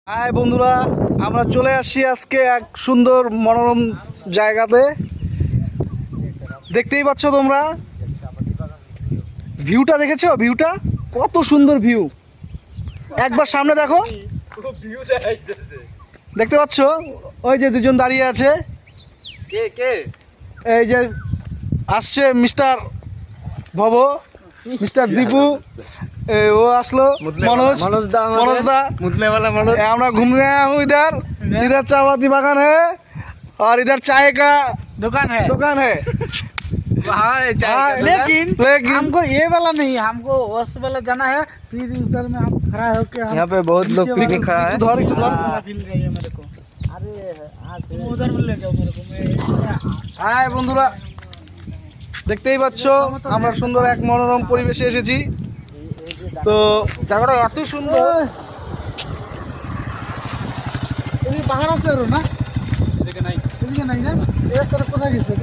High বন্ধুরা, আমরা চলে আসছি আজকে এক সুন্দর মনোরম জায়গাতে। দেখতেই পাচ্ছ তোমরা, ভিউটা দেখেছো? ভিউটা কত সুন্দর ভিউ, একবার সামনে দেখো। দেখতে পাচ্ছ ওই যে দুজন দাঁড়িয়ে আছে, কে কে? এই যে আসছে মিস্টার ভব, মিস্টার দীপু, ও আসলো, मनोज मनोज दा मनोज दा मुतने वाला मनोज। আমরা घूमने आया हूँ इधर। इधर चायपत्ती बागान है और इधर चाय का दुकान है। हाँ हाँ, लेकिन लेकिन हमको ये वाला नहीं, हमको उस वाला जाना है। फिर उधर में हम खड़ा होके यहाँ पे बहुत लोग पिकनिक खड़ा है। धर एक धर। मिल रही है मेरे को। अरे तुम उधर मिल ले जाओ मेरे को। হাই বন্ধুরা, দেখতেই পাচ্ছ আমরা সুন্দর এক মনোরম পরিবেশে এসেছি। তো জায়গাটা এত সুন্দর। ये बाहर से ना, এদিকে নাই না, এই রাস্তাটা কোথায় গেছে?